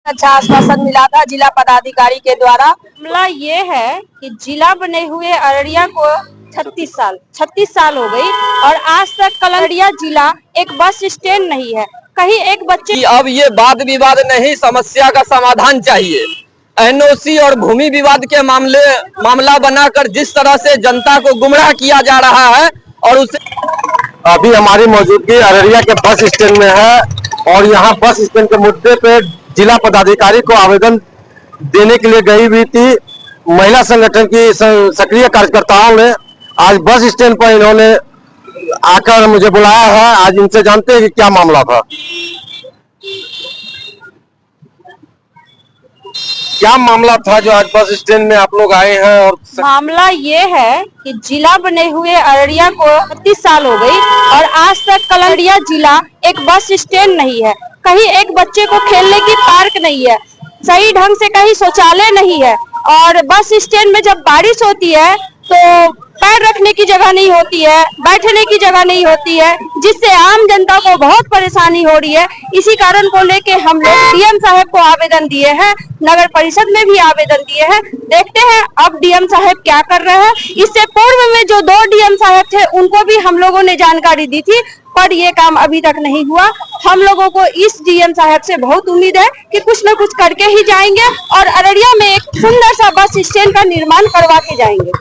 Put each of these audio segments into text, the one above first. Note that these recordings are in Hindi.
अच्छा आश्वासन मिला था जिला पदाधिकारी के द्वारा। मामला ये है कि जिला बने हुए अररिया को 36 साल हो गई और आज तक अररिया जिला एक बस स्टैंड नहीं है। कहीं एक बच्चे अब ये वाद विवाद नहीं, समस्या का समाधान चाहिए। एनओसी और भूमि विवाद के मामला बनाकर जिस तरह से जनता को गुमराह किया जा रहा है और उसे अभी हमारी मौजूदगी अररिया के बस स्टैंड में है और यहाँ बस स्टैंड के मुद्दे पे जिला पदाधिकारी को आवेदन देने के लिए गई हुई थी। महिला संगठन की सक्रिय कार्यकर्ताओं ने आज बस स्टैंड पर इन्होंने आकर मुझे बुलाया है। आज इनसे जानते हैं कि क्या मामला था। क्या मामला था जो आज बस स्टैंड में आप लोग आए हैं? और मामला ये है कि जिला बने हुए अररिया को 36 साल हो गई और आज तक अररिया जिला एक बस स्टैंड नहीं है। कहीं एक बच्चे को खेलने की पार्क नहीं है, सही ढंग से कहीं शौचालय नहीं है और बस स्टैंड में जब बारिश होती है तो पैर रखने की जगह नहीं होती है, बैठने की जगह नहीं होती है, जिससे आम जनता को बहुत परेशानी हो रही है। इसी कारण को लेके हम लोग डीएम साहब को आवेदन दिए हैं, नगर परिषद में भी आवेदन दिए हैं। देखते हैं अब डीएम साहब क्या कर रहे हैं। इससे पूर्व में जो 2 डीएम साहब थे उनको भी हम लोगों ने जानकारी दी थी, पर ये काम अभी तक नहीं हुआ। हम लोगों को इस डीएम साहब से बहुत उम्मीद है कि कुछ न कुछ करके ही जाएंगे और अररिया में एक सुंदर सा बस स्टैंड का निर्माण करवा के जाएंगे।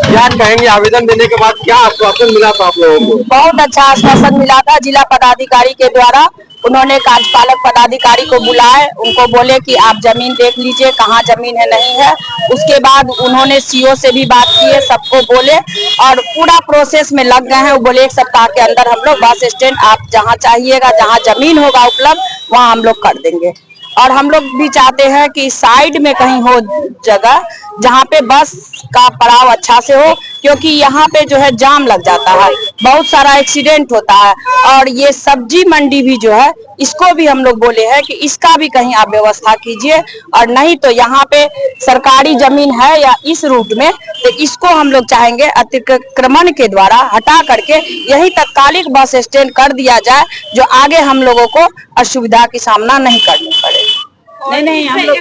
क्या कहेंगे, आवेदन देने के बाद क्या आश्वासन मिला था आप लोगों को? बहुत अच्छा आश्वासन मिला था जिला पदाधिकारी के द्वारा। उन्होंने कार्यपालक पदाधिकारी को बुलाए, उनको बोले कि आप जमीन देख लीजिए कहाँ जमीन है नहीं है। उसके बाद उन्होंने सीओ से भी बात की है, सबको बोले और पूरा प्रोसेस में लग गए हैं। वो बोले 1 सप्ताह के अंदर हम लोग बस स्टैंड आप जहाँ चाहिएगा, जहाँ जमीन होगा उपलब्ध वहाँ हम लोग कर देंगे। और हम लोग भी चाहते हैं कि साइड में कहीं हो जगह जहाँ पे बस का पड़ाव अच्छा से हो, क्योंकि यहाँ पे जो है जाम लग जाता है, बहुत सारा एक्सीडेंट होता है। और ये सब्जी मंडी भी जो है इसको भी हम लोग बोले हैं कि इसका भी कहीं आप व्यवस्था कीजिए, और नहीं तो यहाँ पे सरकारी जमीन है या इस रूट में, तो इसको हम लोग चाहेंगे अतिक्रमण के द्वारा हटा करके यही तत्कालिक बस स्टैंड कर दिया जाए, जो आगे हम लोगों को असुविधा की सामना नहीं करनी पड़े। नहीं हम लोग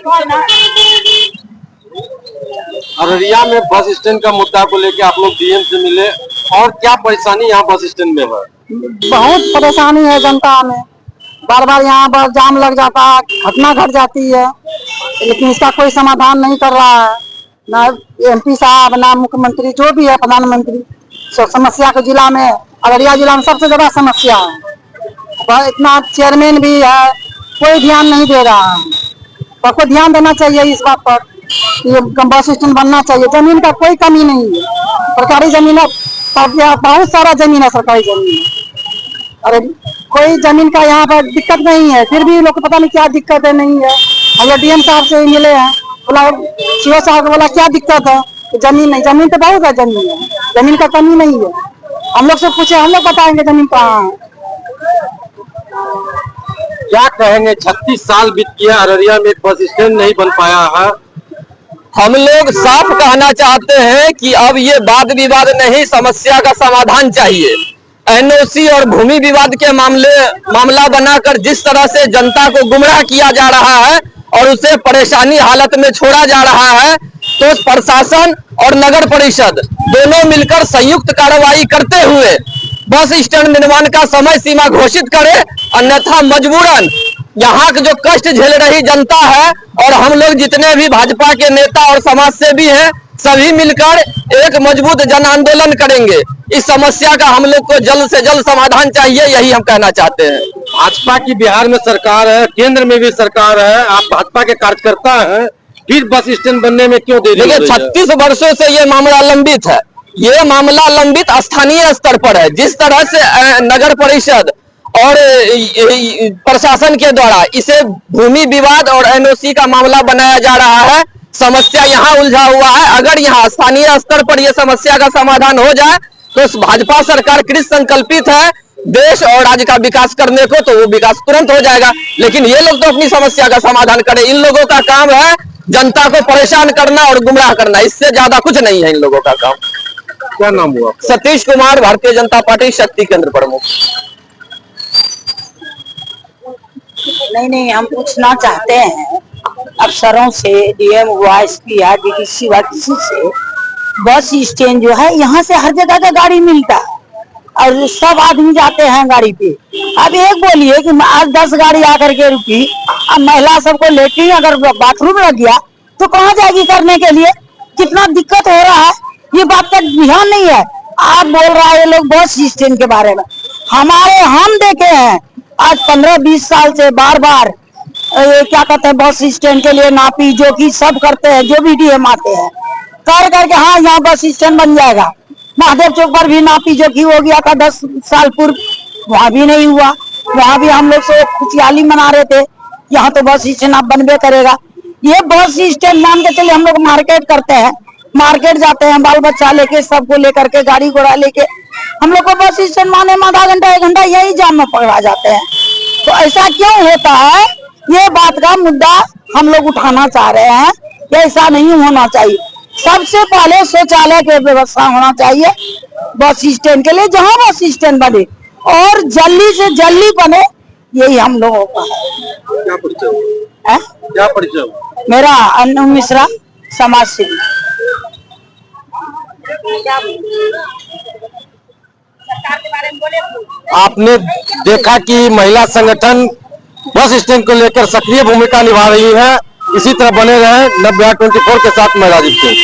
अररिया में बस स्टैंड का मुद्दा को लेकर आप लोग डीएम से मिले, और क्या परेशानी यहाँ बस स्टैंड में है? बहुत परेशानी है जनता में, बार बार यहाँ पर जाम लग जाता है, घटना घट जाती है, लेकिन इसका कोई समाधान नहीं कर रहा है ना एमपी साहब ना मुख्यमंत्री, जो भी है प्रधानमंत्री। समस्या को जिला में, अररिया जिला में सबसे ज्यादा समस्या है। इतना चेयरमैन भी है, कोई ध्यान नहीं दे रहा है। सबको ध्यान देना चाहिए इस बात पर, ये बस स्टैंड बनना चाहिए। जमीन का कोई कमी नहीं है, सरकारी जमीन है, बहुत सारा जमीन है सरकारी जमीन। अरे कोई जमीन का यहाँ पर दिक्कत नहीं है, फिर भी लोग को पता नहीं क्या दिक्कत है नहीं है। हम लोग डीएम साहब से मिले हैं, बोला सीओ साहब को बोला क्या दिक्कत है, तो जमीन नहीं, जमीन तो बहुत है, जमीन का कमी नहीं है। हम लोग से पूछे, हम लोग बताएंगे जमीन कहाँ है। क्या कहेंगे, 36 साल बीत गया, अररिया में बस स्टैंड नहीं बन पाया है। हम लोग साफ कहना चाहते हैं कि अब ये वाद विवाद नहीं, समस्या का समाधान चाहिए। एनओसी और भूमि विवाद के मामला बनाकर जिस तरह से जनता को गुमराह किया जा रहा है और उसे परेशानी हालत में छोड़ा जा रहा है, तो प्रशासन और नगर परिषद दोनों मिलकर संयुक्त कार्रवाई करते हुए बस स्टैंड निर्माण का समय सीमा घोषित करे, अन्यथा मजबूरन यहाँ के जो कष्ट झेल रही जनता है और हम लोग जितने भी भाजपा के नेता और समाज सेवी हैं, सभी मिलकर एक मजबूत जन आंदोलन करेंगे। इस समस्या का हम लोग को जल्द से जल्द समाधान चाहिए, यही हम कहना चाहते हैं। भाजपा की बिहार में सरकार है, केंद्र में भी सरकार है, आप भाजपा के कार्यकर्ता हैं, फिर बस स्टैंड बनने में क्यों देरी? देखिए 36 वर्षों से ये मामला लंबित है, ये मामला लंबित स्थानीय स्तर पर है। जिस तरह से नगर परिषद और प्रशासन के द्वारा इसे भूमि विवाद और एनओसी का मामला बनाया जा रहा है, समस्या यहाँ उलझा हुआ है। अगर यहाँ स्थानीय स्तर पर यह समस्या का समाधान हो जाए तो भाजपा सरकार कृत संकल्पित है देश और राज्य का विकास करने को, तो वो विकास तुरंत हो जाएगा। लेकिन ये लोग तो अपनी समस्या का समाधान करें, इन लोगों का काम है जनता को परेशान करना और गुमराह करना, इससे ज्यादा कुछ नहीं है इन लोगों का काम। क्या नाम हुआ? सतीश कुमार, भारतीय जनता पार्टी शक्ति केंद्र प्रमुख। नहीं हम पूछना चाहते हैं अफसरों से, डीएम हुआ, एसपी या डीडीसी हुआ, किसी से बस स्टैंड जो है यहाँ से हर जगह का गाड़ी मिलता है और सब आदमी जाते हैं गाड़ी पे। अब एक बोलिए कि आज 10 गाड़ी आकर के रुकी, अब महिला सबको लेटरिन अगर बाथरूम लग गया तो कहाँ जाएगी करने के लिए? कितना दिक्कत हो रहा है, ये बात का ध्यान नहीं है। आप बोल रहा है ये लोग बस स्टैंड के बारे में, हम देखे हैं आज 15-20 साल से बार बार ये क्या कहते हैं बस स्टैंड के लिए नापी जोखी सब करते हैं, जो भी डीएम आते हैं कर करके हाँ यहाँ बस स्टैंड बन जाएगा। महादेव चौक पर भी नापी जोखी हो गया था 10 साल पूर्व, वहाँ भी नहीं हुआ। वहाँ भी हम लोग से खुशहाली मना रहे थे, यहाँ तो बस स्टैंड अब बनबे करेगा। ये बस स्टैंड मान के चले, हम लोग मार्केट करते हैं, मार्केट जाते हैं बाल बच्चा लेके, सबको लेकर के गाड़ी घोड़ा लेके, हम लोग को बस स्टैंड माने में आधा घंटा 1 घंटा यही जाम में पकड़ा जाते हैं। तो ऐसा क्यों होता है? ये बात का मुद्दा हम लोग उठाना चाह रहे हैं, ऐसा नहीं होना चाहिए। सबसे पहले शौचालय की व्यवस्था होना चाहिए बस स्टैंड के लिए, जहाँ बस स्टैंड बने और जल्दी से जल्दी बने, यही हम लोगों का क्या परिचय? है। क्या परिचय? मेरा अनु मिश्रा, समाज सेवी। आपने देखा कि महिला संगठन बस स्टैंड को लेकर सक्रिय भूमिका निभा रही है। इसी तरह बने रहे। 90/24 के साथ मैं राजीव सिंह।